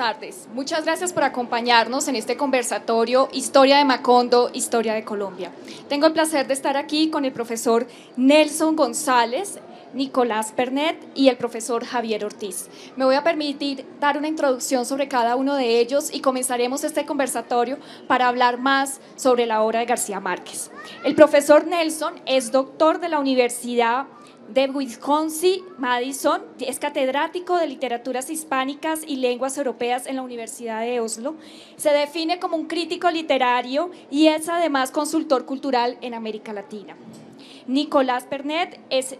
tardes. Muchas gracias por acompañarnos en este conversatorio Historia de Macondo, Historia de Colombia. Tengo el placer de estar aquí con el profesor Nelson González, Nicolás Pernet y el profesor Javier Ortiz. Me voy a permitir dar una introducción sobre cada uno de ellos y comenzaremos este conversatorio para hablar más sobre la obra de García Márquez. El profesor Nelson es doctor de la Universidad de Wisconsin-Madison, es catedrático de literaturas hispánicas y lenguas europeas en la Universidad de Oslo. Se define como un crítico literario y es además consultor cultural en América Latina. Nicolás Pernet es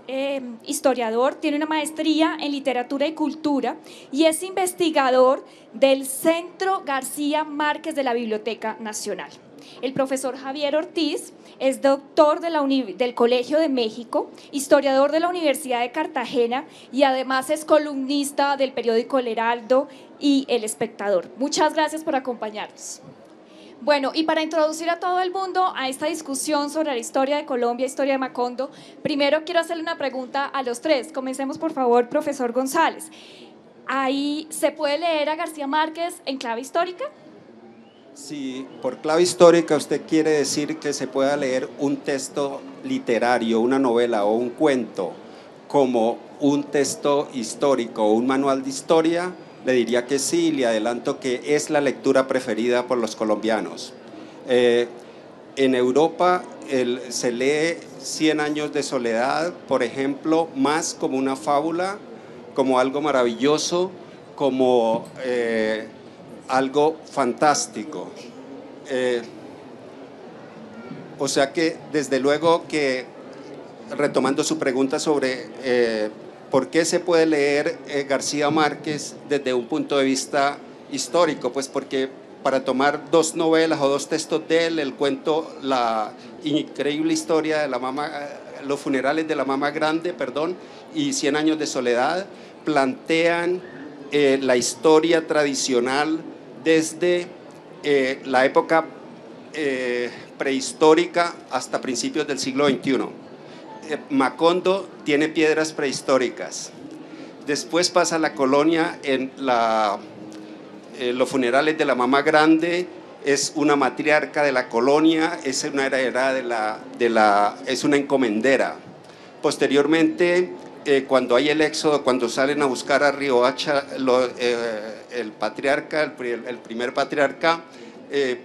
historiador, tiene una maestría en literatura y cultura y es investigador del Centro García Márquez de la Biblioteca Nacional. El profesor Javier Ortiz es doctor del Colegio de México, historiador de la Universidad de Cartagena y además es columnista del periódico El Heraldo y El Espectador. Muchas gracias por acompañarnos. Bueno, y para introducir a todo el mundo a esta discusión sobre la historia de Colombia, historia de Macondo, primero quiero hacerle una pregunta a los tres. Comencemos, por favor, profesor González. ¿Ahí se puede leer a García Márquez en clave histórica? Si por clave histórica usted quiere decir que se pueda leer un texto literario, una novela o un cuento como un texto histórico o un manual de historia, le diría que sí, y le adelanto que es la lectura preferida por los colombianos. En Europa se lee Cien años de soledad, por ejemplo, más como una fábula, como algo maravilloso, como algo fantástico. O sea que desde luego que, retomando su pregunta sobre ¿por qué se puede leer García Márquez desde un punto de vista histórico? Pues porque para tomar dos novelas o dos textos de él, el cuento La increíble historia de la mamá, los funerales de la mamá grande, y Cien años de soledad, plantean la historia tradicional desde la época prehistórica hasta principios del siglo XXI. Macondo tiene piedras prehistóricas. Después pasa la colonia en los funerales de la mamá grande, es una matriarca de la colonia, es una heredera es una encomendera. Posteriormente, cuando hay el éxodo, cuando salen a buscar a Riohacha, el patriarca, el primer patriarca,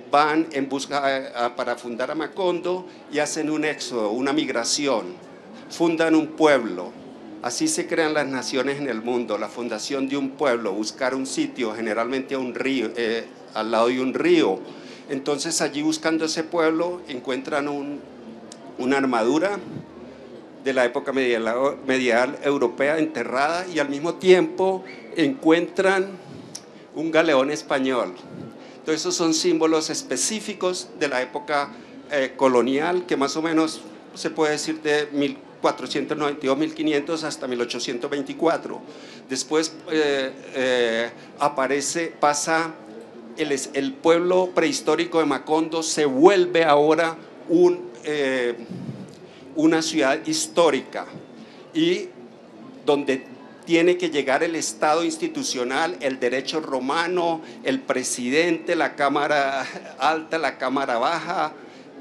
van en busca para fundar a Macondo y hacen un éxodo, una migración. Fundan un pueblo. Así se crean las naciones en el mundo, la fundación de un pueblo, buscar un sitio, generalmente a un río, al lado de un río. Entonces allí buscando ese pueblo encuentran una armadura de la época medieval europea enterrada y al mismo tiempo encuentran un galeón español. Entonces esos son símbolos específicos de la época colonial, que más o menos se puede decir de 1492-1500 hasta 1824. Después pasa el pueblo prehistórico de Macondo, se vuelve ahora una ciudad histórica y donde tiene que llegar el Estado institucional, el derecho romano, el presidente, la Cámara Alta, la Cámara Baja,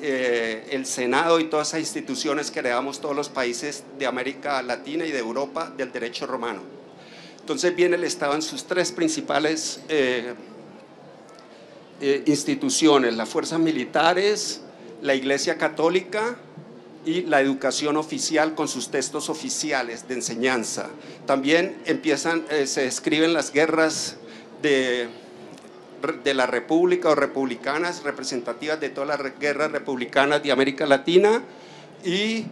el Senado y todas esas instituciones que heredamos todos los países de América Latina y de Europa del derecho romano. Entonces viene el Estado en sus tres principales instituciones: las fuerzas militares, la Iglesia Católica y la educación oficial con sus textos oficiales de enseñanza. También se describen las guerras de la República o republicanas, representativas de todas las guerras republicanas de América Latina, y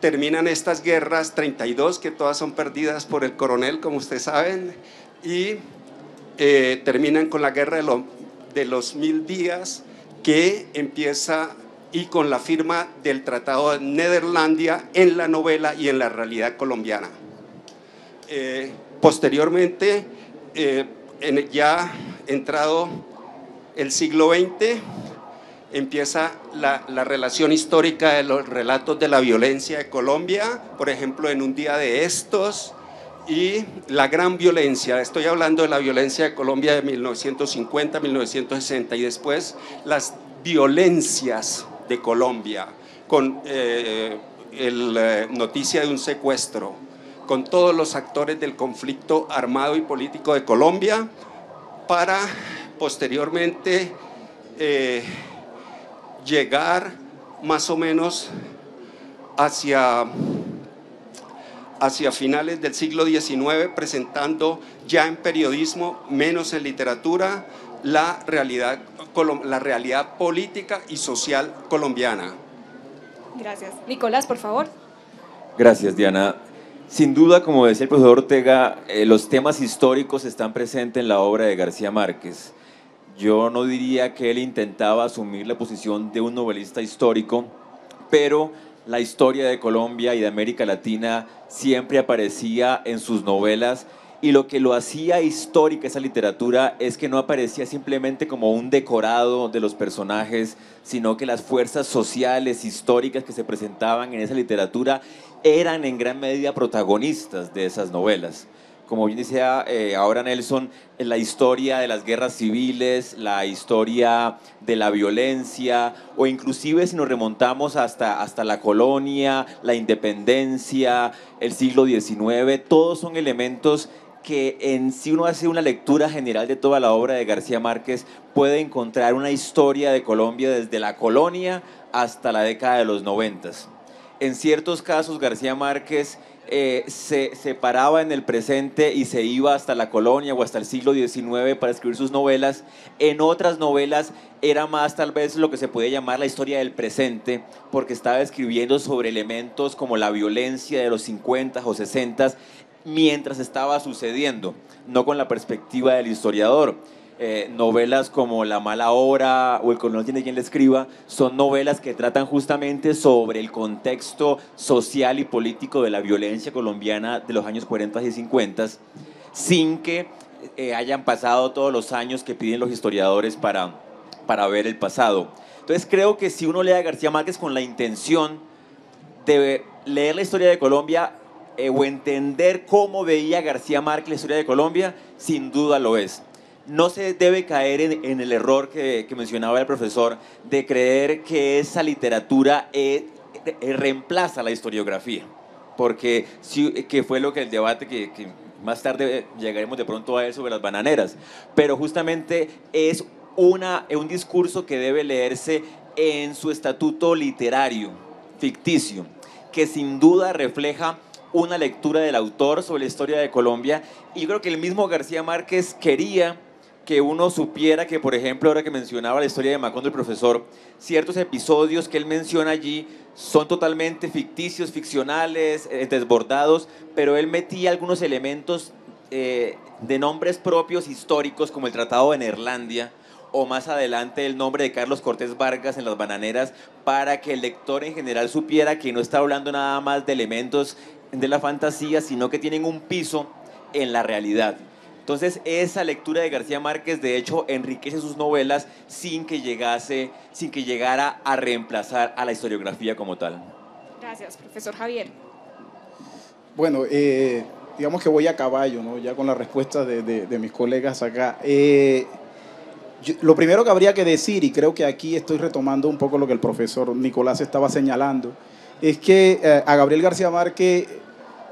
terminan estas guerras 32, que todas son perdidas por el coronel, como ustedes saben, y terminan con la guerra de los 1000 días, que empieza y con la firma del Tratado de Nederlandia en la novela y en la realidad colombiana. Posteriormente, ya entrado el siglo XX, empieza la relación histórica de los relatos de la violencia de Colombia, por ejemplo, en Un día de estos, y la gran violencia. Estoy hablando de la violencia de Colombia de 1950, 1960 y después las violencias de Colombia con noticia de un secuestro, con todos los actores del conflicto armado y político de Colombia, para posteriormente llegar más o menos hacia finales del siglo XIX, presentando ya en periodismo, menos en literatura, la realidad política y social colombiana. Gracias. Nicolás, por favor. Gracias, Diana. Sin duda, como decía el profesor Ortega, los temas históricos están presentes en la obra de García Márquez. Yo no diría que él intentaba asumir la posición de un novelista histórico, pero la historia de Colombia y de América Latina siempre aparecía en sus novelas, y lo que lo hacía histórica esa literatura es que no aparecía simplemente como un decorado de los personajes, sino que las fuerzas sociales, históricas que se presentaban en esa literatura eran en gran medida protagonistas de esas novelas. Como bien decía ahora Nelson, la historia de las guerras civiles, la historia de la violencia, o inclusive si nos remontamos hasta la colonia, la independencia, el siglo XIX, todos son elementos que si uno hace una lectura general de toda la obra de García Márquez, puede encontrar una historia de Colombia desde la colonia hasta la década de los 90. En ciertos casos García Márquez se paraba en el presente y se iba hasta la colonia o hasta el siglo XIX para escribir sus novelas. En otras novelas era más tal vez lo que se puede llamar la historia del presente, porque estaba escribiendo sobre elementos como la violencia de los 50 o 60 mientras estaba sucediendo, no con la perspectiva del historiador. Novelas como La mala hora o El coronel tiene quien le escriba son novelas que tratan justamente sobre el contexto social y político de la violencia colombiana de los años 40 y 50, sin que hayan pasado todos los años que piden los historiadores para ver el pasado. Entonces creo que si uno lee a García Márquez con la intención de leer la historia de Colombia o entender cómo veía García Márquez la historia de Colombia, sin duda lo es. No se debe caer en el error que mencionaba el profesor de creer que esa literatura reemplaza la historiografía, porque que fue lo que el debate que más tarde llegaremos de pronto a él sobre las bananeras, pero justamente es un discurso que debe leerse en su estatuto literario, ficticio, que sin duda refleja una lectura del autor sobre la historia de Colombia. Y yo creo que el mismo García Márquez quería que uno supiera que, por ejemplo, ahora que mencionaba la historia de Macondo el profesor, ciertos episodios que él menciona allí son totalmente ficticios, ficcionales, desbordados, pero él metía algunos elementos de nombres propios históricos, como el Tratado de Neerlandia, o más adelante el nombre de Carlos Cortés Vargas en Las Bananeras, para que el lector en general supiera que no está hablando nada más de elementos de la fantasía, sino que tienen un piso en la realidad. Entonces, esa lectura de García Márquez, de hecho, enriquece sus novelas sin que llegara a reemplazar a la historiografía como tal. Gracias, profesor Javier. Bueno, digamos que voy a caballo, ¿no? Ya con la respuesta de mis colegas acá. Lo primero que habría que decir, y creo que aquí estoy retomando un poco lo que el profesor Nicolás estaba señalando, es que a Gabriel García Márquez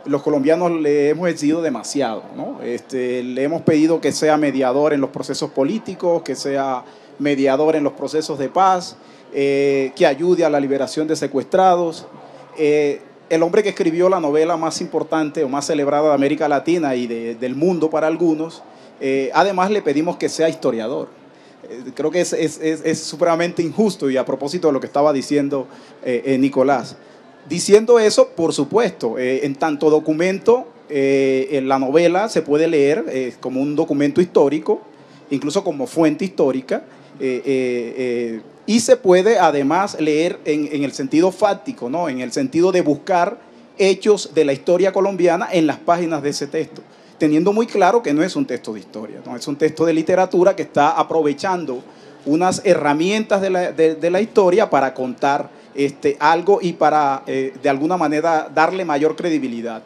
los colombianos le hemos exigido demasiado, ¿no? Le hemos pedido que sea mediador en los procesos políticos, que sea mediador en los procesos de paz, que ayude a la liberación de secuestrados. El hombre que escribió la novela más importante o más celebrada de América Latina y del mundo para algunos, además le pedimos que sea historiador. Creo que es supremamente injusto, y a propósito de lo que estaba diciendo Nicolás. Diciendo eso, por supuesto, en tanto documento, en la novela se puede leer como un documento histórico, incluso como fuente histórica, y se puede además leer en el sentido fáctico, ¿no? En el sentido de buscar hechos de la historia colombiana en las páginas de ese texto, teniendo muy claro que no es un texto de historia, no es un texto de literatura que está aprovechando unas herramientas de la historia para contar algo y para de alguna manera darle mayor credibilidad.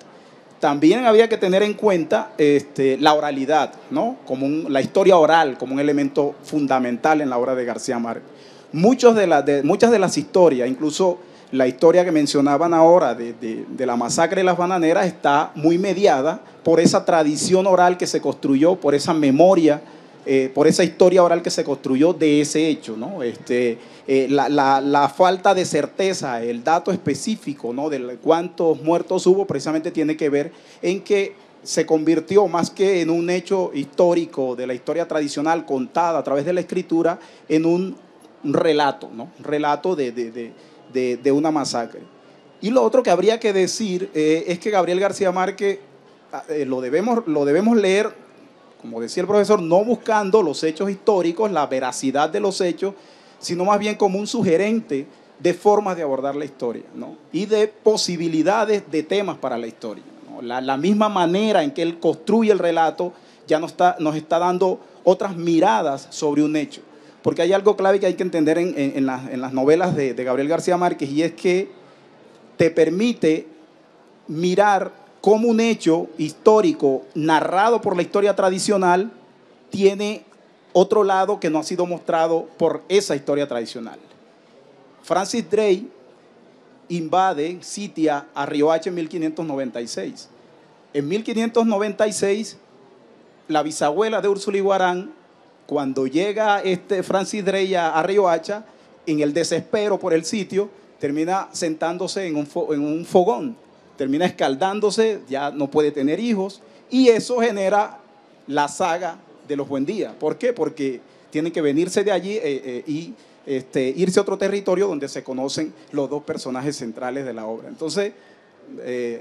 también había que tener en cuenta la oralidad, ¿no? La historia oral como un elemento fundamental en la obra de García Márquez. Muchas de las historias, incluso la historia que mencionaban ahora de la masacre de las bananeras, está muy mediada por esa tradición oral que se construyó, por esa memoria, por esa historia oral que se construyó de ese hecho, ¿no? La falta de certeza, el dato específico, ¿no?, de cuántos muertos hubo, precisamente tiene que ver en que se convirtió, más que en un hecho histórico de la historia tradicional contada a través de la escritura, en un relato, ¿no? Un relato de una masacre. Y lo otro que habría que decir es que Gabriel García Márquez lo debemos leer, como decía el profesor, no buscando los hechos históricos, la veracidad de los hechos, sino más bien como un sugerente de formas de abordar la historia, ¿no? Y de posibilidades de temas para la historia, ¿no? La misma manera en que él construye el relato ya nos está dando otras miradas sobre un hecho. Porque hay algo clave que hay que entender en las novelas de Gabriel García Márquez, y es que te permite mirar cómo un hecho histórico narrado por la historia tradicional tiene otro lado que no ha sido mostrado por esa historia tradicional. Francis Drake sitia a Riohacha en 1596. En 1596, la bisabuela de Úrsula Iguarán, cuando llega Francis Drake a Riohacha, en el desespero por el sitio, termina sentándose en un fogón, termina escaldándose, ya no puede tener hijos, y eso genera la saga de los Buendía. ¿Por qué? Porque tienen que venirse de allí y irse a otro territorio donde se conocen los dos personajes centrales de la obra. Entonces,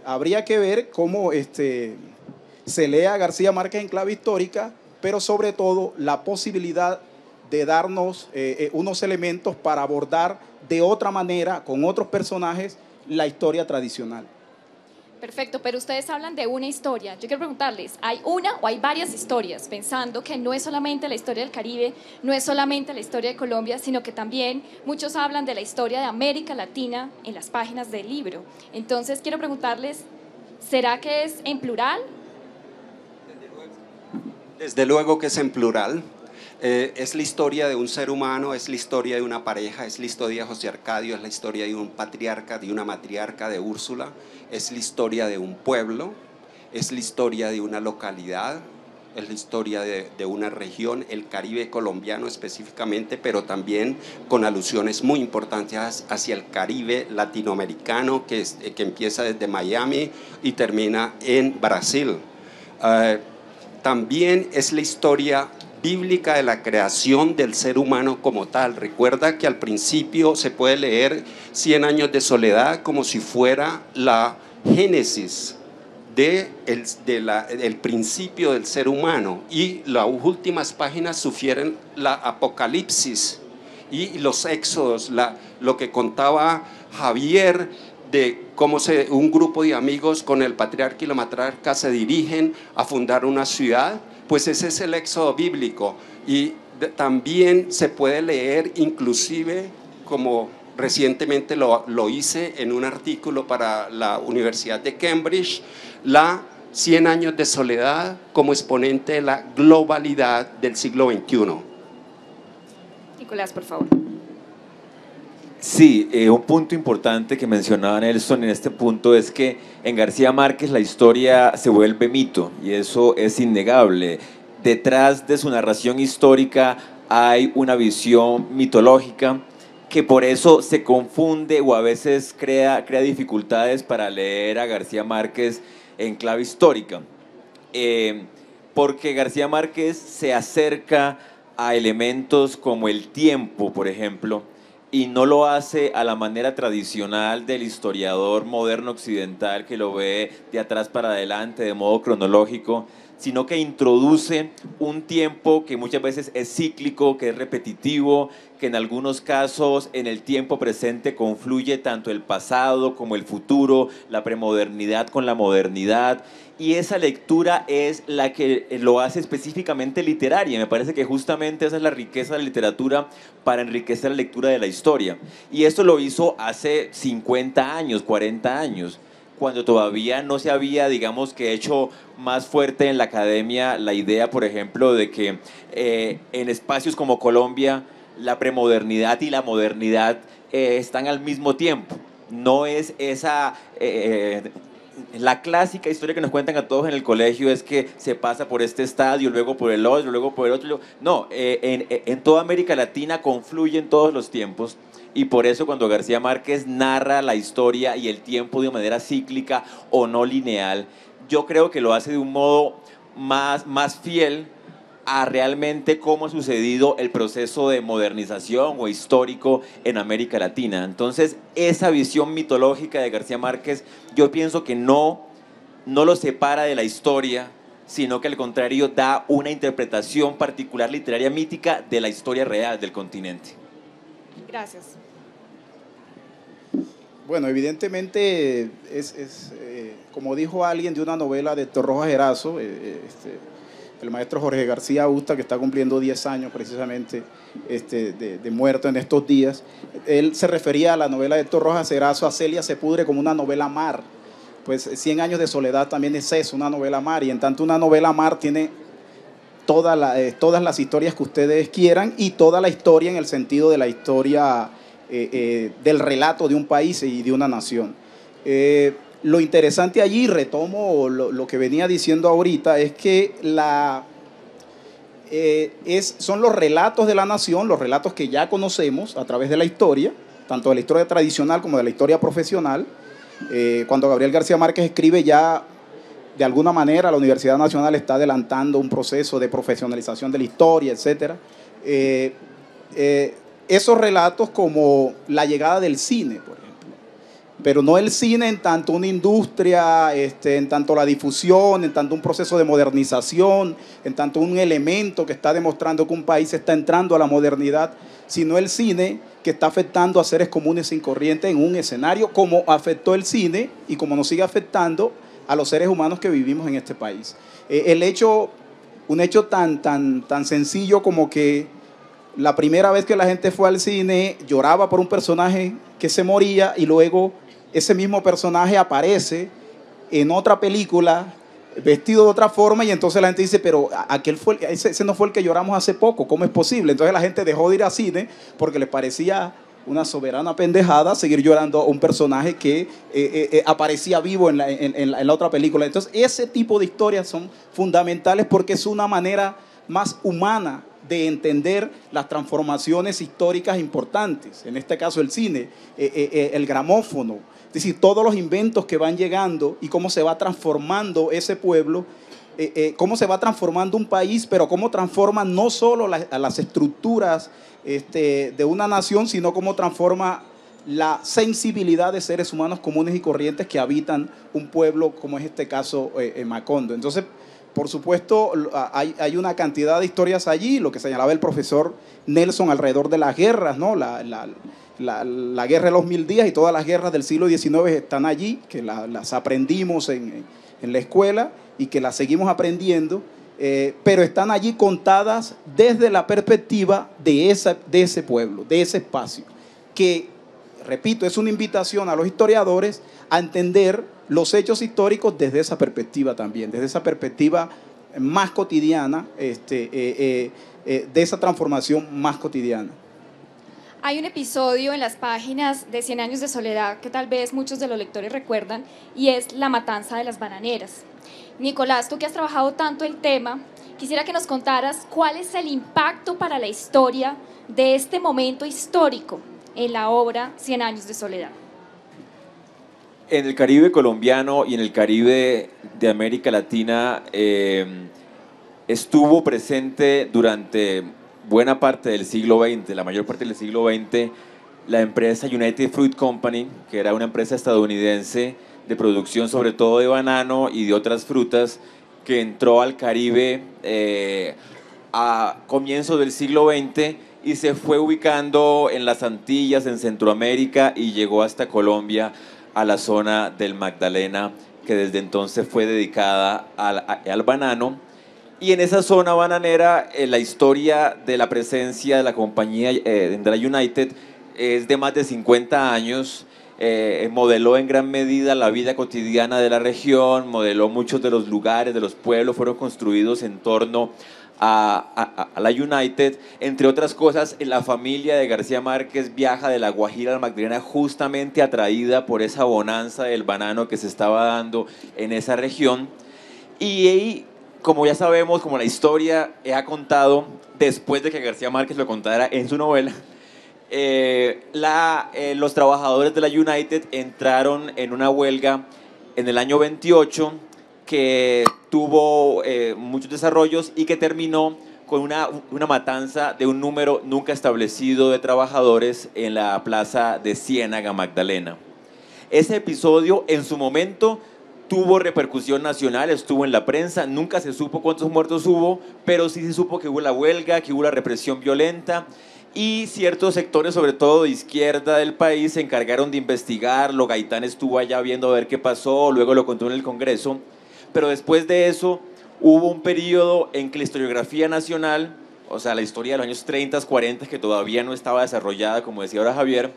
habría que ver cómo se lee a García Márquez en clave histórica, pero sobre todo la posibilidad de darnos unos elementos para abordar de otra manera, con otros personajes, la historia tradicional. Perfecto, pero ustedes hablan de una historia. Yo quiero preguntarles, ¿hay una o hay varias historias? Pensando que no es solamente la historia del Caribe, no es solamente la historia de Colombia, sino que también muchos hablan de la historia de América Latina en las páginas del libro. Entonces, quiero preguntarles, ¿será que es en plural? Desde luego que es en plural. Es la historia de un ser humano, es la historia de una pareja, es la historia de José Arcadio, es la historia de un patriarca, de una matriarca, de Úrsula, es la historia de un pueblo, es la historia de una localidad, es la historia de una región, el Caribe colombiano específicamente, pero también con alusiones muy importantes hacia el Caribe latinoamericano, que empieza desde Miami y termina en Brasil. También es la historia bíblica de la creación del ser humano como tal. Recuerda que al principio se puede leer 100 años de soledad como si fuera la génesis del principio del ser humano, y las últimas páginas sugieren la apocalipsis y los éxodos, lo que contaba Javier de cómo un grupo de amigos con el patriarca y la matriarca se dirigen a fundar una ciudad. Pues ese es el éxodo bíblico, y también se puede leer, inclusive, como recientemente lo hice en un artículo para la Universidad de Cambridge, la 100 años de soledad como exponente de la globalidad del siglo XXI. Nicolás, por favor. Sí, un punto importante que mencionaba Nelson en este punto es que en García Márquez la historia se vuelve mito, y eso es innegable. Detrás de su narración histórica hay una visión mitológica que por eso se confunde o a veces crea dificultades para leer a García Márquez en clave histórica, porque García Márquez se acerca a elementos como el tiempo, por ejemplo, y no lo hace a la manera tradicional del historiador moderno occidental, que lo ve de atrás para adelante, de modo cronológico, sino que introduce un tiempo que muchas veces es cíclico, que es repetitivo, que en algunos casos en el tiempo presente confluye tanto el pasado como el futuro, la premodernidad con la modernidad, y esa lectura es la que lo hace específicamente literaria. Me parece que justamente esa es la riqueza de la literatura, para enriquecer la lectura de la historia, y esto lo hizo hace 50 años, 40 años, cuando todavía no se había, digamos, que hecho más fuerte en la academia la idea, por ejemplo, de que en espacios como Colombia la premodernidad y la modernidad están al mismo tiempo. No es esa... la clásica historia que nos cuentan a todos en el colegio es que se pasa por este estadio, luego por el otro, luego por el otro. No, en toda América Latina confluyen todos los tiempos, y por eso cuando García Márquez narra la historia y el tiempo de manera cíclica o no lineal, yo creo que lo hace de un modo más fiel a realmente cómo ha sucedido el proceso de modernización o histórico en América Latina. Entonces, esa visión mitológica de García Márquez, yo pienso que no lo separa de la historia, sino que al contrario da una interpretación particular literaria mítica de la historia real del continente. Gracias. Bueno, evidentemente como dijo alguien de una novela de Héctor Rojas Erazo, el maestro Jorge García Usta, que está cumpliendo 10 años precisamente de muerto en estos días, él se refería a la novela de Héctor Rojas Erazo, A Celia se pudre, como una novela mar. Pues 100 años de soledad también es eso, una novela mar, y en tanto una novela mar tiene todas las historias que ustedes quieran, y toda la historia en el sentido de la historia del relato de un país y de una nación. Lo interesante allí, retomo lo que venía diciendo ahorita, es que son los relatos de la nación, los relatos que ya conocemos a través de la historia, tanto de la historia tradicional como de la historia profesional. Cuando Gabriel García Márquez escribe, ya de alguna manera la Universidad Nacional está adelantando un proceso de profesionalización de la historia, etc. Esos relatos, como la llegada del cine, por ejemplo, pero no el cine en tanto una industria, en tanto la difusión, en tanto un proceso de modernización, en tanto un elemento que está demostrando que un país está entrando a la modernidad, sino el cine que está afectando a seres comunes y corrientes en un escenario, como afectó el cine y como nos sigue afectando a los seres humanos que vivimos en este país. Un hecho tan sencillo como que la primera vez que la gente fue al cine lloraba por un personaje que se moría, y luego ese mismo personaje aparece en otra película vestido de otra forma, y entonces la gente dice, pero ese no fue el que lloramos hace poco, ¿cómo es posible? Entonces la gente dejó de ir al cine porque les parecía una soberana pendejada seguir llorando a un personaje que aparecía vivo en la otra película. Entonces ese tipo de historias son fundamentales porque es una manera más humana de entender las transformaciones históricas importantes, en este caso el cine, el gramófono, es decir, todos los inventos que van llegando y cómo se va transformando ese pueblo, cómo se va transformando un país, pero cómo transforma no solo las estructuras de una nación, sino cómo transforma la sensibilidad de seres humanos comunes y corrientes que habitan un pueblo, como es este caso Macondo. Entonces, por supuesto, hay una cantidad de historias allí, lo que señalaba el profesor Nelson alrededor de las guerras, ¿no? La guerra de los 1000 días y todas las guerras del siglo XIX están allí, que las aprendimos en la escuela y que las seguimos aprendiendo, pero están allí contadas desde la perspectiva de ese pueblo, de ese espacio, que, repito, es una invitación a los historiadores a entender los hechos históricos desde esa perspectiva también, desde esa perspectiva más cotidiana, de esa transformación más cotidiana. Hay un episodio en las páginas de 100 años de soledad que tal vez muchos de los lectores recuerdan, y es la matanza de las bananeras. Nicolás, tú que has trabajado tanto el tema, quisiera que nos contaras cuál es el impacto para la historia de este momento histórico en la obra 100 años de soledad. En el Caribe colombiano y en el Caribe de América Latina estuvo presente durante buena parte del siglo XX, la mayor parte del siglo XX, la empresa United Fruit Company, que era una empresa estadounidense de producción sobre todo de banano y de otras frutas, que entró al Caribe a comienzos del siglo XX y se fue ubicando en las Antillas, en Centroamérica, y llegó hasta Colombia, a la zona del Magdalena, que desde entonces fue dedicada al banano. Y en esa zona bananera, la historia de la presencia de la compañía de la United es de más de 50 años. modeló en gran medida la vida cotidiana de la región, modeló muchos de los lugares, de los pueblos, fueron construidos en torno a la United. Entre otras cosas, la familia de García Márquez viaja de La Guajira a la Magdalena justamente atraída por esa bonanza del banano que se estaba dando en esa región. Y como ya sabemos, como la historia ha contado, después de que García Márquez lo contara en su novela, los trabajadores de la United entraron en una huelga en el año 28 que tuvo muchos desarrollos y que terminó con una matanza de un número nunca establecido de trabajadores en la plaza de Ciénaga Magdalena. Ese episodio en su momento tuvo repercusión nacional, estuvo en la prensa, nunca se supo cuántos muertos hubo, pero sí se supo que hubo la huelga, que hubo la represión violenta, y ciertos sectores, sobre todo de izquierda del país, se encargaron de investigarlo. Gaitán estuvo allá viendo a ver qué pasó, luego lo contó en el Congreso, pero después de eso hubo un periodo en que la historiografía nacional, o sea, la historia de los años 30, 40, que todavía no estaba desarrollada, como decía ahora Javier,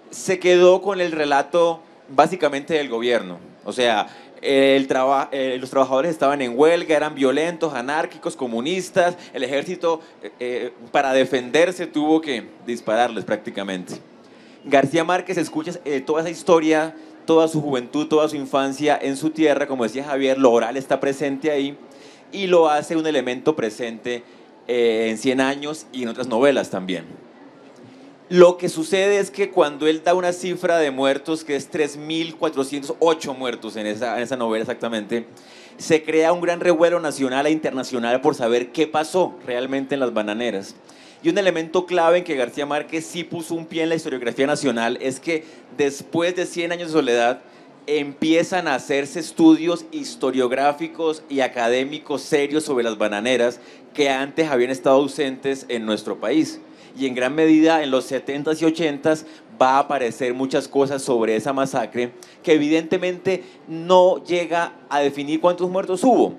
se quedó con el relato básicamente del gobierno. O sea, los trabajadores estaban en huelga, eran violentos, anárquicos, comunistas, el ejército para defenderse tuvo que dispararles prácticamente. García Márquez escucha toda esa historia, toda su juventud, toda su infancia en su tierra, como decía Javier, lo oral está presente ahí y lo hace un elemento presente en 100 años y en otras novelas también. Lo que sucede es que cuando él da una cifra de muertos, que es 3.408 muertos en esa novela exactamente, se crea un gran revuelo nacional e internacional por saber qué pasó realmente en las bananeras. Y un elemento clave en que García Márquez sí puso un pie en la historiografía nacional es que después de 100 años de soledad empiezan a hacerse estudios historiográficos y académicos serios sobre las bananeras que antes habían estado ausentes en nuestro país. Y en gran medida en los 70s y 80s va a aparecer muchas cosas sobre esa masacre que evidentemente no llega a definir cuántos muertos hubo.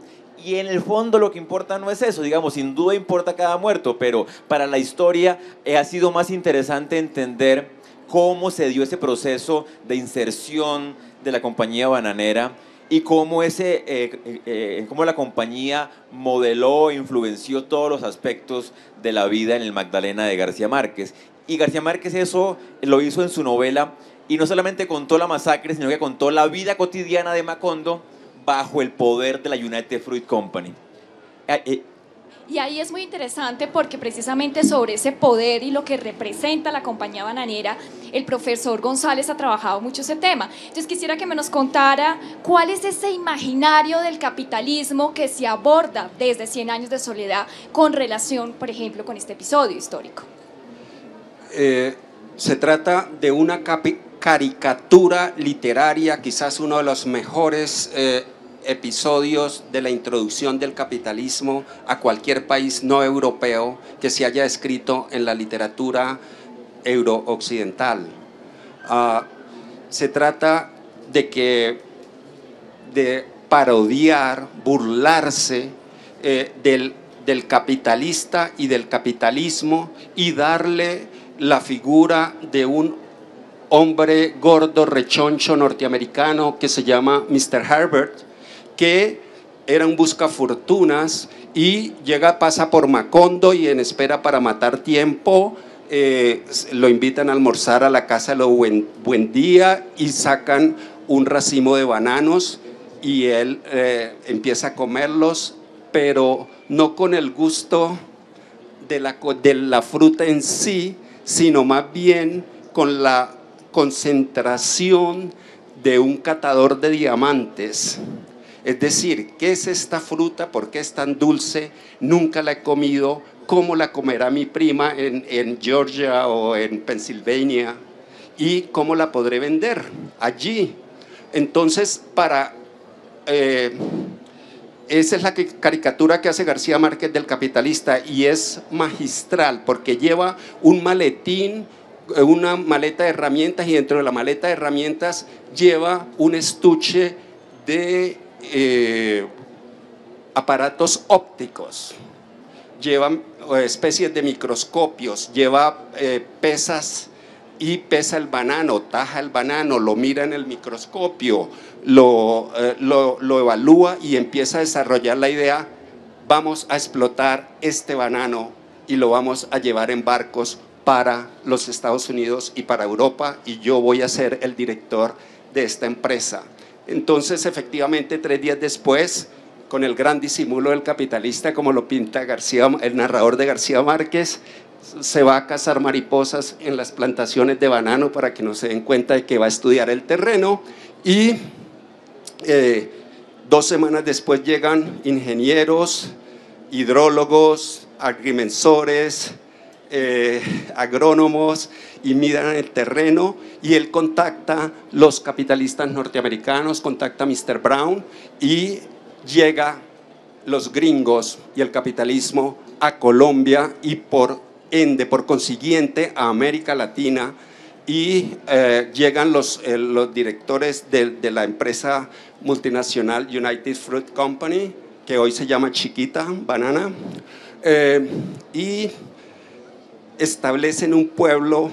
Y en el fondo lo que importa no es eso, digamos, sin duda importa cada muerto, pero para la historia ha sido más interesante entender cómo se dio ese proceso de inserción de la compañía bananera y cómo la compañía modeló e influenció todos los aspectos de la vida en el Magdalena de García Márquez. Y García Márquez eso lo hizo en su novela, y no solamente contó la masacre, sino que contó la vida cotidiana de Macondo bajo el poder de la United Fruit Company. Y ahí es muy interesante porque precisamente sobre ese poder y lo que representa la compañía bananera, el profesor González ha trabajado mucho ese tema. Entonces quisiera que me nos contara cuál es ese imaginario del capitalismo que se aborda desde 100 años de soledad con relación, por ejemplo, con este episodio histórico. Se trata de una caricatura literaria, quizás uno de los mejores episodios de la introducción del capitalismo a cualquier país no europeo que se haya escrito en la literatura eurooccidental. Se trata de parodiar, burlarse del capitalista y del capitalismo y darle la figura de un hombre gordo, rechoncho norteamericano que se llama Mr. Herbert, que era un buscafortunas y pasa por Macondo y en espera para matar tiempo lo invitan a almorzar a la casa de Buen Día y sacan un racimo de bananos y él empieza a comerlos, pero no con el gusto de la fruta en sí, sino más bien con la concentración de un catador de diamantes. Es decir, ¿qué es esta fruta? ¿Por qué es tan dulce? Nunca la he comido. ¿Cómo la comerá mi prima en Georgia o en Pensilvania? ¿Y cómo la podré vender allí? Entonces, esa es la caricatura que hace García Márquez del capitalista y es magistral porque lleva un maletín, una maleta de herramientas y dentro de la maleta de herramientas lleva un estuche de aparatos ópticos, lleva especies de microscopios, lleva pesas y pesa el banano, taja el banano, lo mira en el microscopio, lo evalúa y empieza a desarrollar la idea: vamos a explotar este banano y lo vamos a llevar en barcos para los Estados Unidos y para Europa, y yo voy a ser el director de esta empresa. Entonces, efectivamente, 3 días después, con el gran disimulo del capitalista, como lo pinta el narrador de García Márquez, se va a cazar mariposas en las plantaciones de banano para que no se den cuenta de que va a estudiar el terreno, y 2 semanas después llegan ingenieros, hidrólogos, agrimensores, agrónomos, y miran el terreno, y él contacta los capitalistas norteamericanos, contacta a Mr. Brown, y llega los gringos y el capitalismo a Colombia y por consiguiente a América Latina, y llegan los directores de la empresa multinacional United Fruit Company, que hoy se llama Chiquita Banana, y establecen un pueblo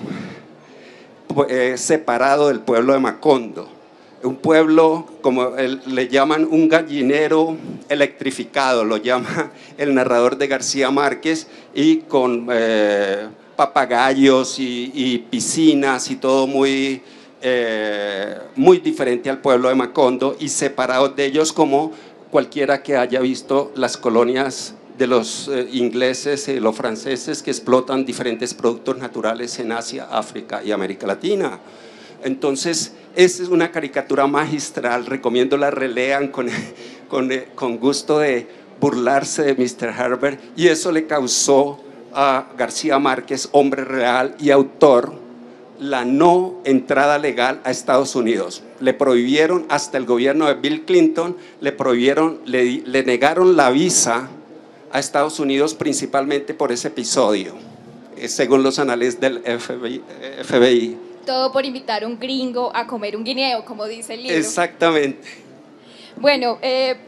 separado del pueblo de Macondo, un pueblo, como le llaman, un gallinero electrificado, lo llama el narrador de García Márquez, y con papagayos y piscinas y todo muy diferente al pueblo de Macondo, y separados de ellos, como cualquiera que haya visto las colonias de los ingleses y los franceses, que explotan diferentes productos naturales en Asia, África y América Latina. Entonces, esa es una caricatura magistral, recomiendo la relean con gusto de burlarse de Mr. Herbert, y eso le causó a García Márquez, hombre real y autor, la no entrada legal a Estados Unidos. Le prohibieron, hasta el gobierno de Bill Clinton, le negaron la visa a Estados Unidos, principalmente por ese episodio, según los anales del FBI. Todo por invitar a un gringo a comer un guineo, como dice el libro. Exactamente. Bueno,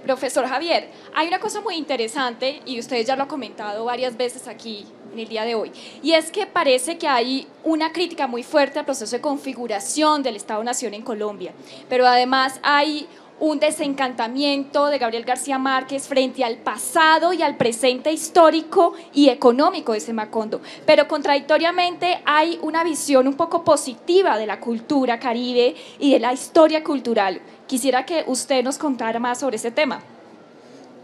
profesor Javier, hay una cosa muy interesante, y usted ya lo ha comentado varias veces aquí en el día de hoy, y es que parece que hay una crítica muy fuerte al proceso de configuración del Estado-Nación en Colombia, pero además hay un desencantamiento de Gabriel García Márquez frente al pasado y al presente histórico y económico de ese Macondo, pero contradictoriamente hay una visión un poco positiva de la cultura caribe y de la historia cultural. Quisiera que usted nos contara más sobre ese tema.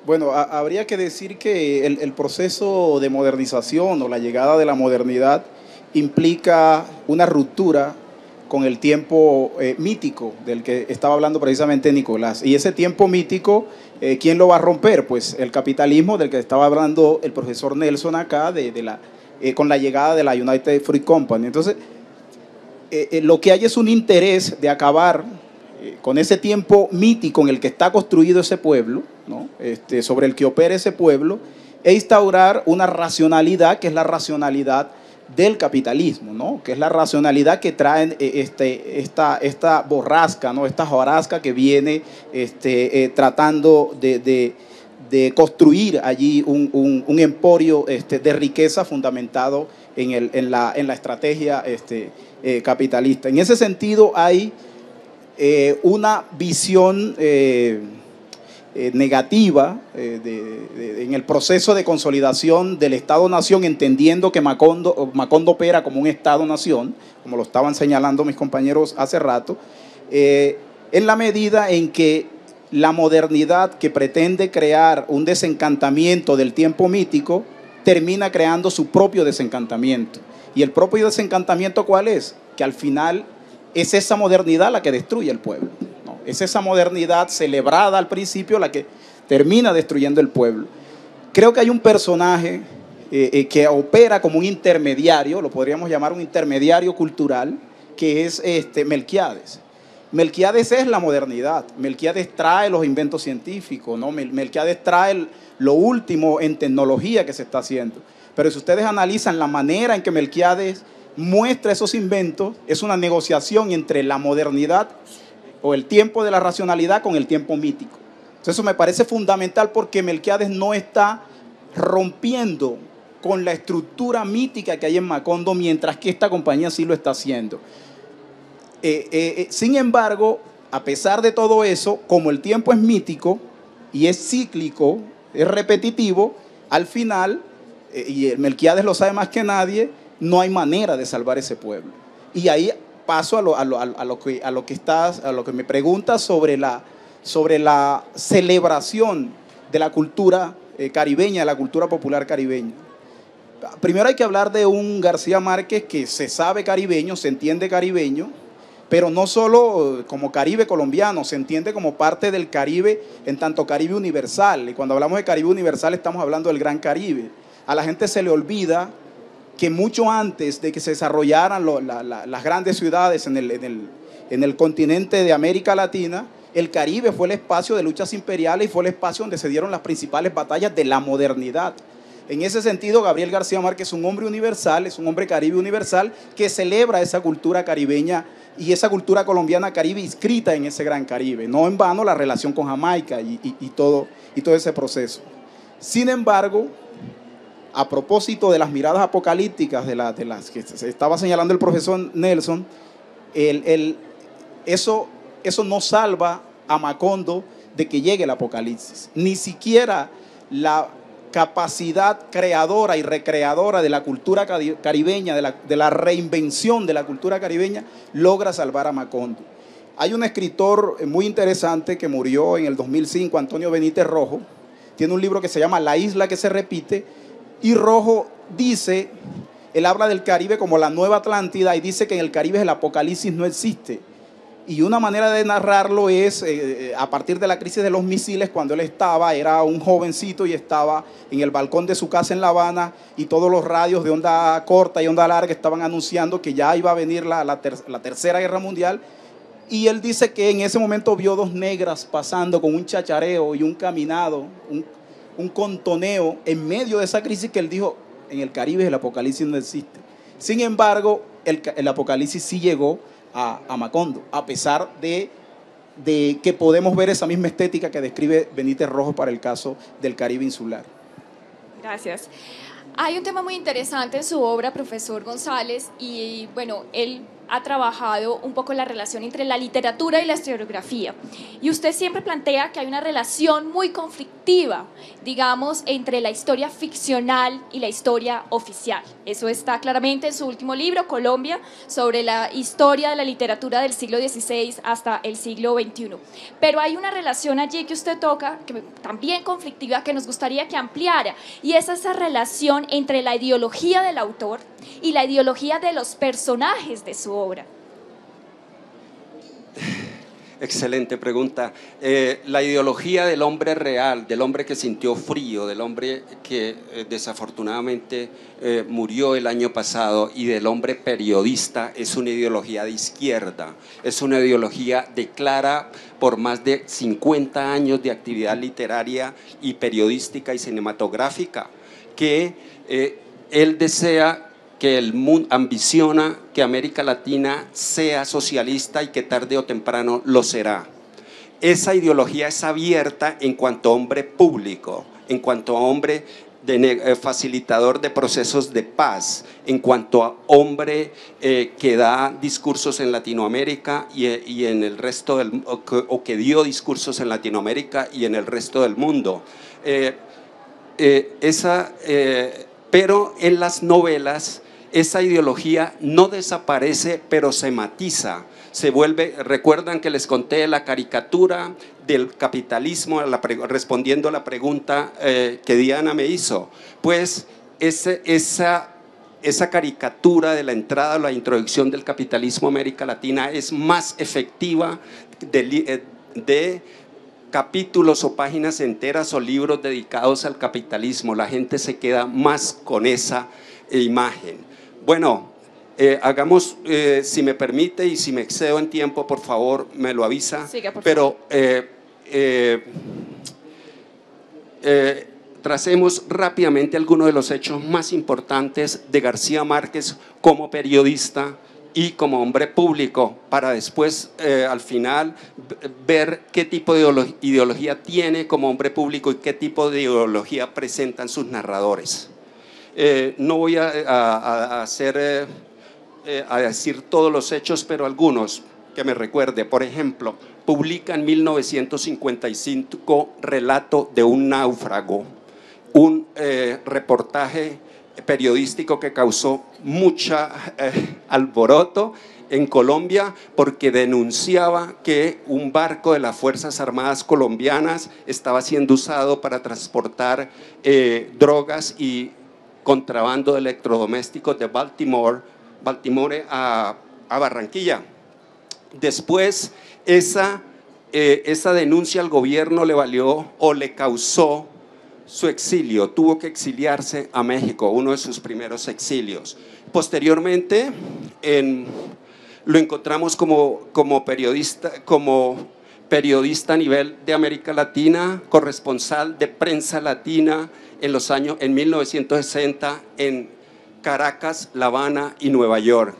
Bueno, habría que decir que el proceso de modernización o la llegada de la modernidad implica una ruptura con el tiempo mítico del que estaba hablando precisamente Nicolás. Y ese tiempo mítico, ¿quién lo va a romper? Pues el capitalismo del que estaba hablando el profesor Nelson acá, con la llegada de la United Fruit Company. Entonces, lo que hay es un interés de acabar con ese tiempo mítico en el que está construido ese pueblo, ¿no? Sobre el que opera ese pueblo, e instaurar una racionalidad que es la racionalidad del capitalismo, ¿no? Que es la racionalidad que traen esta borrasca, ¿no? Esta hojarasca que viene tratando de construir allí un emporio de riqueza fundamentado en la estrategia capitalista. En ese sentido hay una visión negativa en el proceso de consolidación del Estado-Nación, entendiendo que Macondo opera como un Estado-Nación, como lo estaban señalando mis compañeros hace rato, en la medida en que la modernidad que pretende crear un desencantamiento del tiempo mítico termina creando su propio desencantamiento. ¿Y el propio desencantamiento cuál es? Que al final es esa modernidad la que destruye el pueblo. Es esa modernidad celebrada al principio la que termina destruyendo el pueblo. Creo que hay un personaje que opera como un intermediario, lo podríamos llamar un intermediario cultural, que es Melquiades. Melquiades es la modernidad. Melquiades trae los inventos científicos, ¿no? Melquiades trae lo último en tecnología que se está haciendo. Pero si ustedes analizan la manera en que Melquiades muestra esos inventos, es una negociación entre la modernidad o el tiempo de la racionalidad con el tiempo mítico. Entonces eso me parece fundamental, porque Melquiades no está rompiendo con la estructura mítica que hay en Macondo, mientras que esta compañía sí lo está haciendo. Sin embargo, a pesar de todo eso, como el tiempo es mítico y es cíclico, es repetitivo, al final, y Melquiades lo sabe más que nadie, no hay manera de salvar ese pueblo. Y ahí paso a lo que me preguntas sobre la celebración de la cultura caribeña, de la cultura popular caribeña. Primero hay que hablar de un García Márquez que se sabe caribeño, se entiende caribeño, pero no solo como Caribe colombiano, se entiende como parte del Caribe en tanto Caribe universal. Y cuando hablamos de Caribe universal estamos hablando del Gran Caribe. A la gente se le olvida que mucho antes de que se desarrollaran las grandes ciudades en el continente de América Latina, el Caribe fue el espacio de luchas imperiales y fue el espacio donde se dieron las principales batallas de la modernidad. En ese sentido, Gabriel García Márquez es un hombre universal, es un hombre Caribe universal que celebra esa cultura caribeña y esa cultura colombiana Caribe inscrita en ese Gran Caribe. No en vano la relación con Jamaica y todo ese proceso. Sin embargo, a propósito de las miradas apocalípticas de las que se estaba señalando el profesor Nelson, eso no salva a Macondo de que llegue el apocalipsis. Ni siquiera la capacidad creadora y recreadora de la cultura caribeña, de la reinvención de la cultura caribeña, logra salvar a Macondo. Hay un escritor muy interesante que murió en el 2005, Antonio Benítez Rojo, tiene un libro que se llama La isla que se repite, y Rojo dice, él habla del Caribe como la nueva Atlántida y dice que en el Caribe el apocalipsis no existe. Y una manera de narrarlo es a partir de la crisis de los misiles, cuando él era un jovencito y estaba en el balcón de su casa en La Habana y todos los radios de onda corta y onda larga estaban anunciando que ya iba a venir la Tercera Guerra Mundial. Y él dice que en ese momento vio dos negras pasando con un chachareo y un caminado, un contoneo en medio de esa crisis que él dijo, en el Caribe el apocalipsis no existe. Sin embargo, el apocalipsis sí llegó a Macondo, a pesar de que podemos ver esa misma estética que describe Benítez Rojo para el caso del Caribe insular. Gracias. Hay un tema muy interesante en su obra, profesor González, y bueno, él ha trabajado un poco la relación entre la literatura y la historiografía. Y usted siempre plantea que hay una relación muy conflictiva, digamos, entre la historia ficcional y la historia oficial. Eso está claramente en su último libro, Colombia, sobre la historia de la literatura del siglo XVI hasta el siglo XXI. Pero hay una relación allí que usted toca, que también conflictiva, que nos gustaría que ampliara, y es esa relación entre la ideología del autor y la ideología de los personajes de su obra. Excelente pregunta. La ideología del hombre real, del hombre que sintió frío, del hombre que desafortunadamente murió el año pasado, y del hombre periodista, es una ideología de izquierda, es una ideología declara por más de 50 años de actividad literaria y periodística y cinematográfica, que él desea que el mundo, ambiciona que América Latina sea socialista y que tarde o temprano lo será. Esa ideología es abierta en cuanto a hombre público, en cuanto a hombre facilitador de procesos de paz, en cuanto a hombre que da discursos en Latinoamérica y en el resto o que dio discursos en Latinoamérica y en el resto del mundo. Pero en las novelas esa ideología no desaparece, pero se matiza, se vuelve. ¿Recuerdan que les conté la caricatura del capitalismo, respondiendo a la pregunta que Diana me hizo? Pues esa caricatura de la entrada o la introducción del capitalismo a América Latina es más efectiva de capítulos o páginas enteras o libros dedicados al capitalismo. La gente se queda más con esa imagen. Bueno, hagamos, si me permite y si me excedo en tiempo, por favor, me lo avisa. Siga, por favor. Tracemos rápidamente algunos de los hechos más importantes de García Márquez como periodista y como hombre público, para después, al final, ver qué tipo de ideología tiene como hombre público y qué tipo de ideología presentan sus narradores. No voy a decir todos los hechos, pero algunos que me recuerde. Por ejemplo, publica en 1955 Relato de un náufrago, un reportaje periodístico que causó mucha alboroto en Colombia porque denunciaba que un barco de las Fuerzas Armadas colombianas estaba siendo usado para transportar drogas y contrabando de electrodomésticos de Baltimore a Barranquilla. Después esa denuncia al gobierno le valió o le causó su exilio, tuvo que exiliarse a México, uno de sus primeros exilios. Posteriormente lo encontramos como periodista a nivel de América Latina, corresponsal de prensa latina en 1960 en Caracas, La Habana y Nueva York.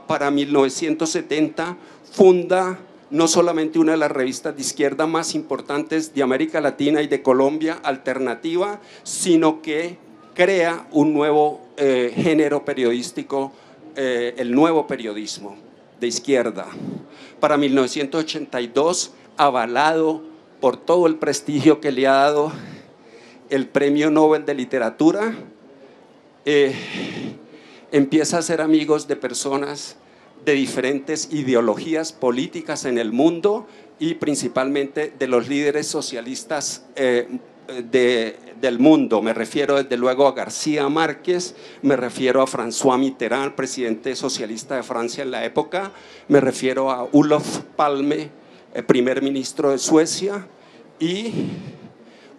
Para 1970 funda no solamente una de las revistas de izquierda más importantes de América Latina y de Colombia, Alternativa, sino que crea un nuevo género periodístico, el nuevo periodismo de izquierda. Para 1982, avalado por todo el prestigio que le ha dado el Premio Nobel de Literatura, empieza a ser amigos de personas de diferentes ideologías políticas en el mundo y principalmente de los líderes socialistas del mundo. Me refiero desde luego a García Márquez, me refiero a François Mitterrand, presidente socialista de Francia en la época, me refiero a Olof Palme, primer ministro de Suecia, y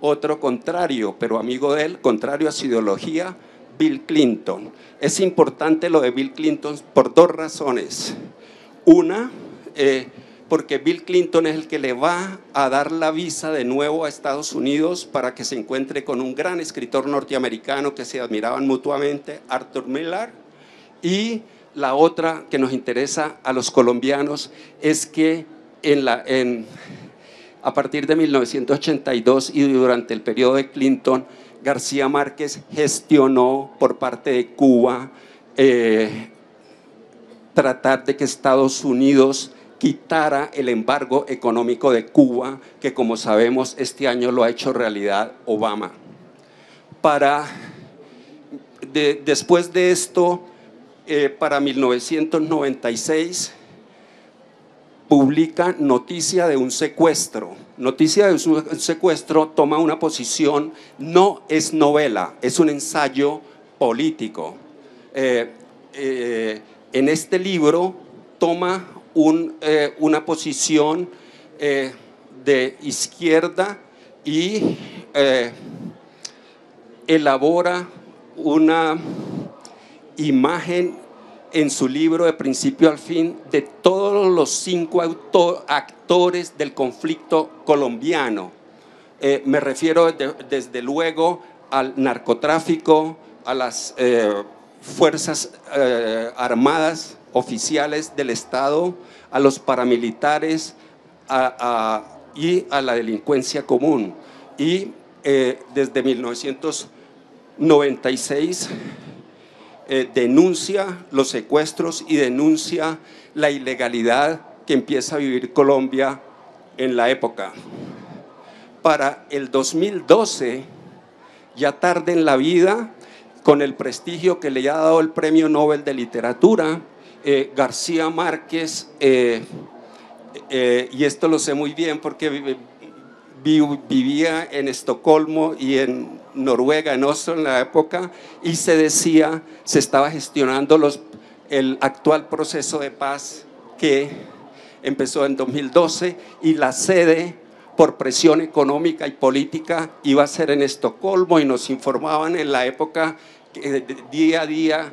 otro contrario, pero amigo de él, contrario a su ideología, Bill Clinton. Es importante lo de Bill Clinton por dos razones. Una, porque Bill Clinton es el que le va a dar la visa de nuevo a Estados Unidos para que se encuentre con un gran escritor norteamericano que se admiraban mutuamente, Arthur Miller. Y la otra que nos interesa a los colombianos es que a partir de 1982 y durante el periodo de Clinton, García Márquez gestionó por parte de Cuba tratar de que Estados Unidos quitara el embargo económico de Cuba, que como sabemos este año lo ha hecho realidad Obama. Después de esto, para 1996, publica Noticia de un secuestro. Noticia de un secuestro toma una posición, no es novela, es un ensayo político. En este libro toma una posición de izquierda y elabora una imagen en su libro de principio al fin de todos los 5 actores del conflicto colombiano. Me refiero desde luego al narcotráfico, a las fuerzas armadas oficiales del Estado, a los paramilitares y a la delincuencia común. Y desde 1996 denuncia los secuestros y denuncia la ilegalidad que empieza a vivir Colombia en la época. Para el 2012, ya tarde en la vida, con el prestigio que le ha dado el Premio Nobel de Literatura, García Márquez, y esto lo sé muy bien porque vivía en Estocolmo y en Noruega, en Oslo en la época, y se estaba gestionando el actual proceso de paz que empezó en 2012 y la sede por presión económica y política iba a ser en Estocolmo, y nos informaban en la época día a día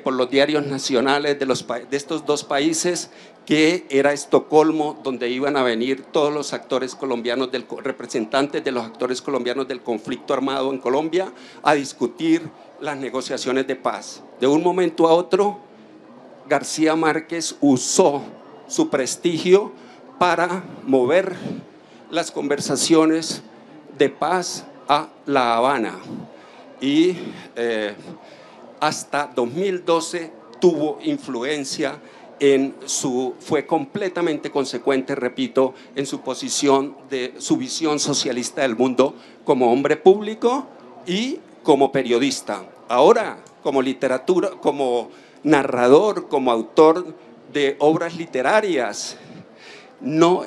por los diarios nacionales de estos dos países que era Estocolmo donde iban a venir todos los actores colombianos, representantes de los actores colombianos del conflicto armado en Colombia, a discutir las negociaciones de paz. De un momento a otro, García Márquez usó su prestigio para mover las conversaciones de paz a La Habana. y hasta 2012 tuvo influencia fue completamente consecuente, repito, en su posición de su visión socialista del mundo como hombre público y como periodista. Ahora, como literatura, como narrador, como autor de obras literarias, no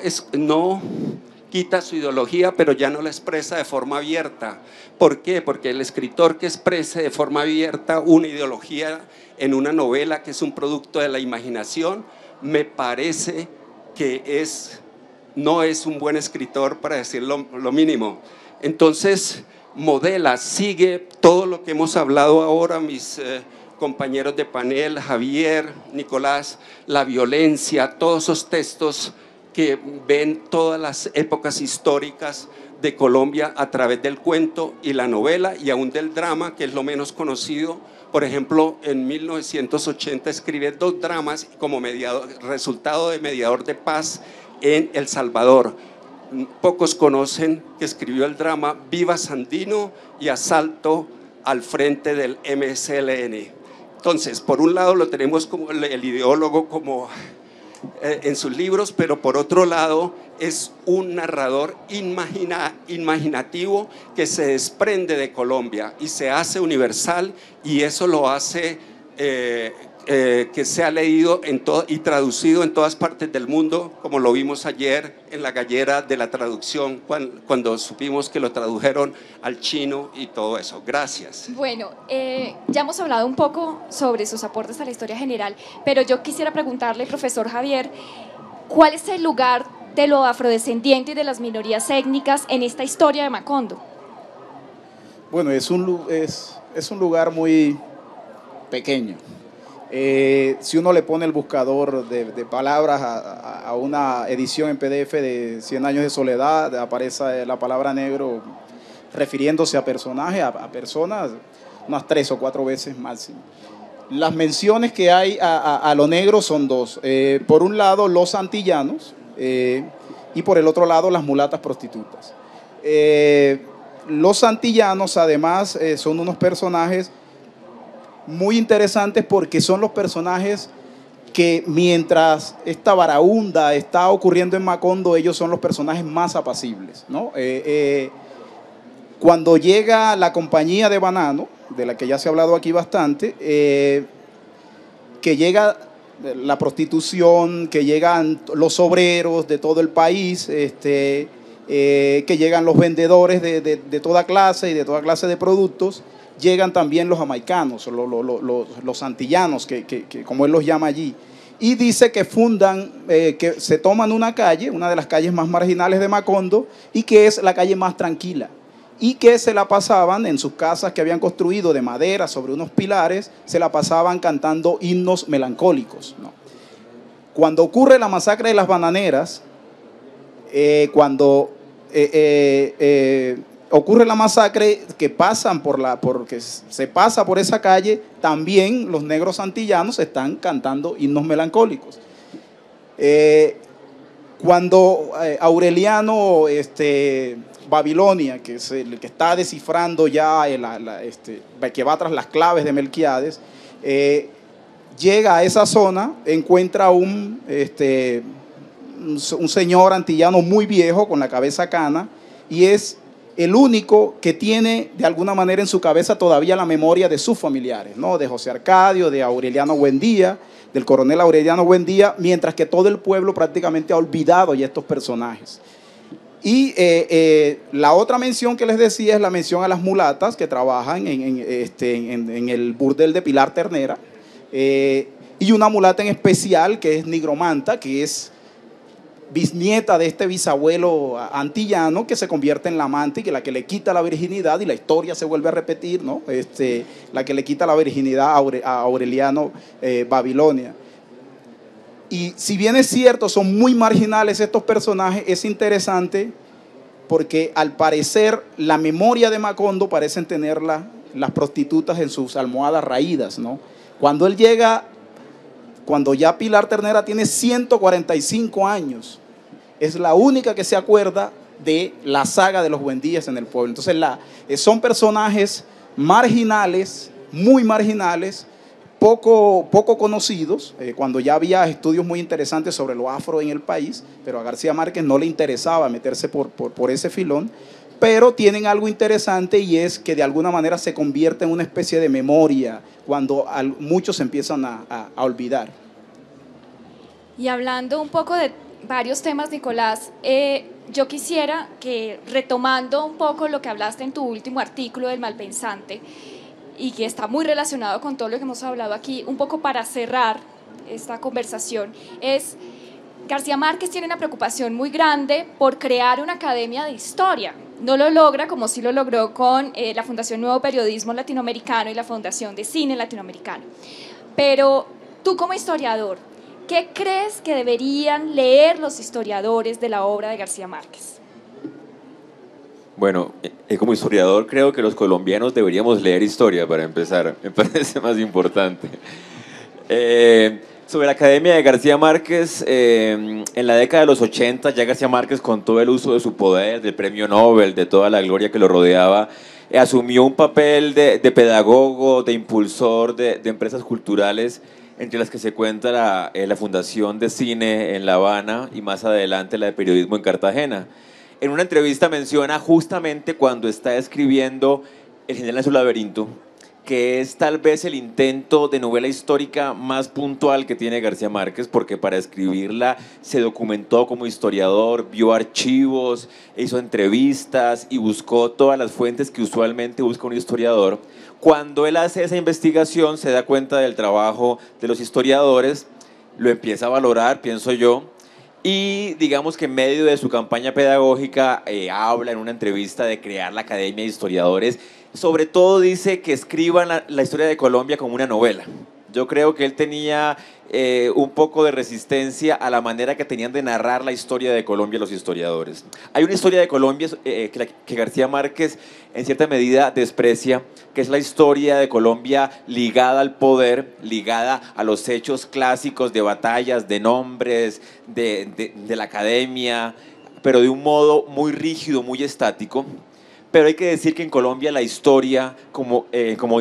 quita su ideología, pero ya no la expresa de forma abierta. ¿Por qué? Porque el escritor que exprese de forma abierta una ideología en una novela que es un producto de la imaginación, me parece que no es un buen escritor, para decir lo mínimo. Entonces, modela, sigue todo lo que hemos hablado ahora, mis compañeros de panel, Javier, Nicolás, la violencia, todos esos textos que ven todas las épocas históricas de Colombia a través del cuento y la novela y aún del drama, que es lo menos conocido. Por ejemplo, en 1980 escribe 2 dramas como resultado de mediador de paz en El Salvador. Pocos conocen que escribió el drama Viva Sandino y Asalto al frente del MSLN. Entonces, por un lado lo tenemos como el ideólogo como en sus libros, pero por otro lado es un narrador imaginativo que se desprende de Colombia y se hace universal, y eso lo hace que sea leído y traducido en todas partes del mundo, como lo vimos ayer en la gallera de la traducción, cuando supimos que lo tradujeron al chino y todo eso. Gracias. Bueno, ya hemos hablado un poco sobre sus aportes a la historia general, pero yo quisiera preguntarle, profesor Javier, ¿cuál es el lugar de lo afrodescendiente y de las minorías étnicas en esta historia de Macondo? Bueno, es un lugar muy pequeño. Si uno le pone el buscador de palabras a una edición en PDF de 100 años de soledad, aparece la palabra negro refiriéndose a personajes, a personas, unas 3 o 4 veces máximo. Las menciones que hay a lo negro son 2. Por un lado, los antillanos, y por el otro lado, las mulatas prostitutas. Los antillanos, además, son unos personajes muy interesantes porque son los personajes que, mientras esta varaunda está ocurriendo en Macondo, ellos son los personajes más apacibles, ¿no? Cuando llega la compañía de Banano, de la que ya se ha hablado aquí bastante, que llega la prostitución, que llegan los obreros de todo el país, que llegan los vendedores de toda clase y de toda clase de productos, llegan también los jamaicanos, los antillanos, que como él los llama allí. Y dice que que se toman una calle, una de las calles más marginales de Macondo, y que es la calle más tranquila. Y que se la pasaban en sus casas que habían construido de madera sobre unos pilares, se la pasaban cantando himnos melancólicos, ¿no? Cuando ocurre la masacre de las bananeras, ocurre la masacre que porque se pasa por esa calle, también los negros antillanos están cantando himnos melancólicos. Cuando Aureliano Babilonia, que es el que está descifrando ya, que va tras las claves de Melquíades, llega a esa zona, encuentra un señor antillano muy viejo con la cabeza cana, y es el único que tiene de alguna manera en su cabeza todavía la memoria de sus familiares, ¿no? De José Arcadio, de Aureliano Buendía, del coronel Aureliano Buendía, mientras que todo el pueblo prácticamente ha olvidado ya estos personajes. Y la otra mención que les decía es la mención a las mulatas que trabajan en el burdel de Pilar Ternera, y una mulata en especial que es Nigromanta, que es bisnieta de este bisabuelo antillano, que se convierte en la amante y que la que le quita la virginidad, y la historia se vuelve a repetir, ¿no? La que le quita la virginidad a Aureliano Babilonia. Y si bien es cierto, son muy marginales estos personajes, es interesante porque al parecer la memoria de Macondo parecen tener las prostitutas en sus almohadas raídas, ¿no? Cuando él llega, cuando ya Pilar Ternera tiene 145 años, es la única que se acuerda de la saga de los Buendías en el pueblo. Entonces son personajes marginales, muy marginales, poco conocidos, cuando ya había estudios muy interesantes sobre lo afro en el país, pero a García Márquez no le interesaba meterse por ese filón, pero tienen algo interesante y es que de alguna manera se convierte en una especie de memoria cuando muchos empiezan a olvidar. Y hablando un poco de varios temas, Nicolás, yo quisiera que, retomando un poco lo que hablaste en tu último artículo del Malpensante, y que está muy relacionado con todo lo que hemos hablado aquí, un poco para cerrar esta conversación, es García Márquez tiene una preocupación muy grande por crear una academia de historia. No lo logra como sí lo logró con la Fundación Nuevo Periodismo Latinoamericano y la Fundación de Cine Latinoamericano. Pero tú como historiador, ¿qué crees que deberían leer los historiadores de la obra de García Márquez? Bueno, como historiador creo que los colombianos deberíamos leer historia para empezar, me parece más importante. Sobre la Academia de García Márquez, en la década de los 80 ya García Márquez, con todo el uso de su poder, del premio Nobel, de toda la gloria que lo rodeaba, asumió un papel de pedagogo, de impulsor de empresas culturales, entre las que se cuenta la Fundación de Cine en La Habana y más adelante la de Periodismo en Cartagena. En una entrevista menciona justamente cuando está escribiendo El General en su laberinto, que es tal vez el intento de novela histórica más puntual que tiene García Márquez, porque para escribirla se documentó como historiador, vio archivos, hizo entrevistas y buscó todas las fuentes que usualmente busca un historiador. Cuando él hace esa investigación se da cuenta del trabajo de los historiadores, lo empieza a valorar, pienso yo, y digamos que en medio de su campaña pedagógica habla en una entrevista de crear la Academia de Historiadores. Sobre todo dice que escriban la historia de Colombia como una novela. Yo creo que él tenía un poco de resistencia a la manera que tenían de narrar la historia de Colombia los historiadores. Hay una historia de Colombia que García Márquez en cierta medida desprecia, que es la historia de Colombia ligada al poder, ligada a los hechos clásicos de batallas, de nombres, de la academia, pero de un modo muy rígido, muy estático. Pero hay que decir que en Colombia la historia como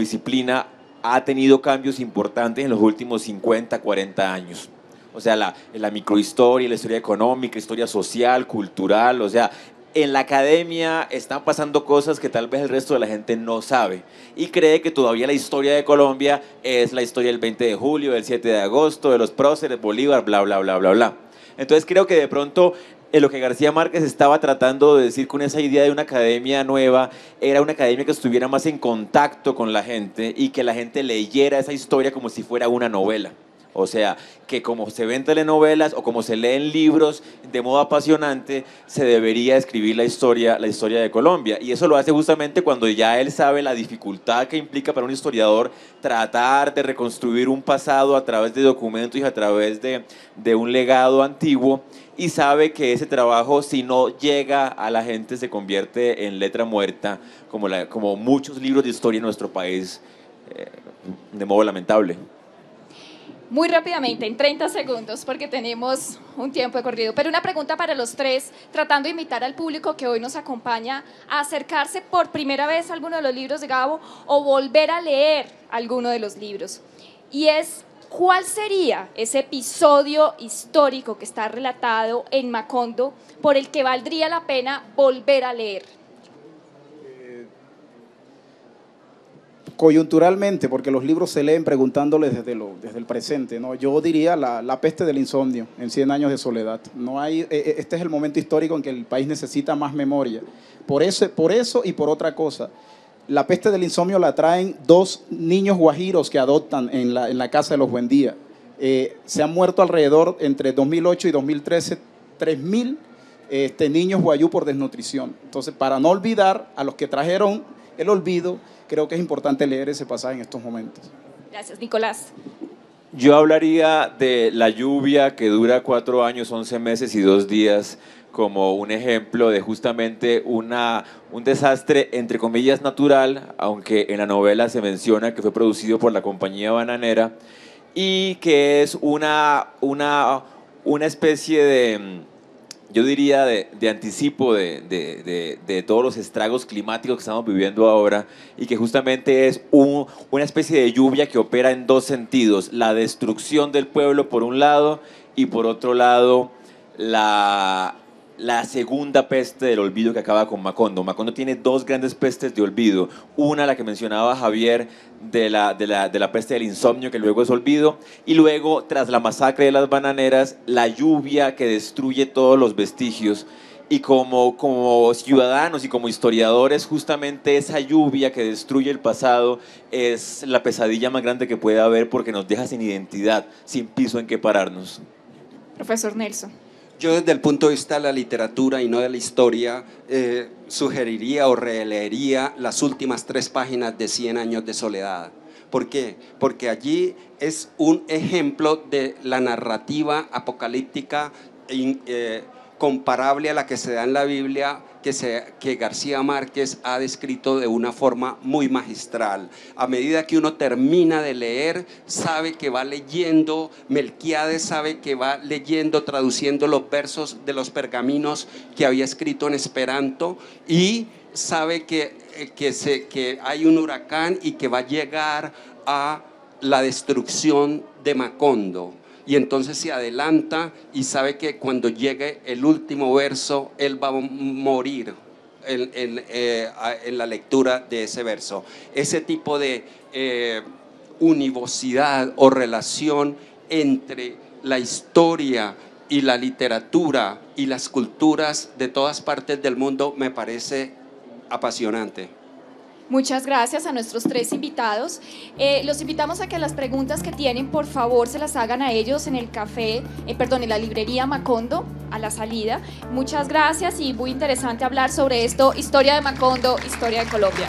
disciplina ha tenido cambios importantes en los últimos 50, 40 años. O sea, la microhistoria, la historia económica, historia social, cultural, o sea, en la academia están pasando cosas que tal vez el resto de la gente no sabe y cree que todavía la historia de Colombia es la historia del 20 de julio, del 7 de agosto, de los próceres, Bolívar, bla, bla, bla, bla, bla. Entonces creo que de pronto lo que García Márquez estaba tratando de decir con esa idea de una academia nueva era una academia que estuviera más en contacto con la gente y que la gente leyera esa historia como si fuera una novela. O sea, que como se ven telenovelas o como se leen libros de modo apasionante, se debería escribir la historia de Colombia. Y eso lo hace justamente cuando ya él sabe la dificultad que implica para un historiador tratar de reconstruir un pasado a través de documentos y a través de un legado antiguo, y sabe que ese trabajo, si no llega a la gente, se convierte en letra muerta, como muchos libros de historia en nuestro país, de modo lamentable. Muy rápidamente, en 30 segundos, porque tenemos un tiempo de corrido, pero una pregunta para los tres, tratando de invitar al público que hoy nos acompaña a acercarse por primera vez a alguno de los libros de Gabo o volver a leer alguno de los libros. Y es, ¿cuál sería ese episodio histórico que está relatado en Macondo por el que valdría la pena volver a leer? Coyunturalmente, porque los libros se leen preguntándoles desde el presente, ¿no? Yo diría la peste del insomnio en 100 años de soledad. Este es el momento histórico en que el país necesita más memoria. Por eso y por otra cosa. La peste del insomnio la traen 2 niños guajiros que adoptan en la casa de los Buendía. Se han muerto alrededor, entre 2008 y 2013, 3.000 niños guayú por desnutrición. Entonces, para no olvidar a los que trajeron el olvido, creo que es importante leer ese pasaje en estos momentos. Gracias, Nicolás. Yo hablaría de la lluvia que dura 4 años, 11 meses y 2 días como un ejemplo de justamente un desastre, entre comillas, natural, aunque en la novela se menciona que fue producido por la compañía bananera y que es una especie yo diría de anticipo de todos los estragos climáticos que estamos viviendo ahora, y que justamente es una especie de lluvia que opera en dos sentidos: la destrucción del pueblo por un lado, y por otro lado la segunda peste del olvido que acaba con Macondo. Macondo tiene dos grandes pestes de olvido. Una, la que mencionaba Javier, de la peste del insomnio, que luego es olvido. Y luego, tras la masacre de las bananeras, la lluvia que destruye todos los vestigios. Y como ciudadanos y como historiadores, justamente esa lluvia que destruye el pasado es la pesadilla más grande que puede haber, porque nos deja sin identidad, sin piso en que pararnos. Profesor Nelson. Yo, desde el punto de vista de la literatura y no de la historia, sugeriría o releería las últimas 3 páginas de 100 años de soledad. ¿Por qué? Porque allí es un ejemplo de la narrativa apocalíptica comparable a la que se da en la Biblia, que García Márquez ha descrito de una forma muy magistral. A medida que uno termina de leer, sabe que va leyendo, Melquíades sabe que va leyendo, traduciendo los versos de los pergaminos que había escrito en esperanto, y sabe que hay un huracán y que va a llegar a la destrucción de Macondo. Y entonces se adelanta y sabe que cuando llegue el último verso, él va a morir en la lectura de ese verso. Ese tipo de univocidad o relación entre la historia y la literatura y las culturas de todas partes del mundo me parece apasionante. Muchas gracias a nuestros 3 invitados. Los invitamos a que las preguntas que tienen, por favor, se las hagan a ellos en el café, en la librería Macondo, a la salida. Muchas gracias y muy interesante hablar sobre esto, historia de Macondo, historia de Colombia.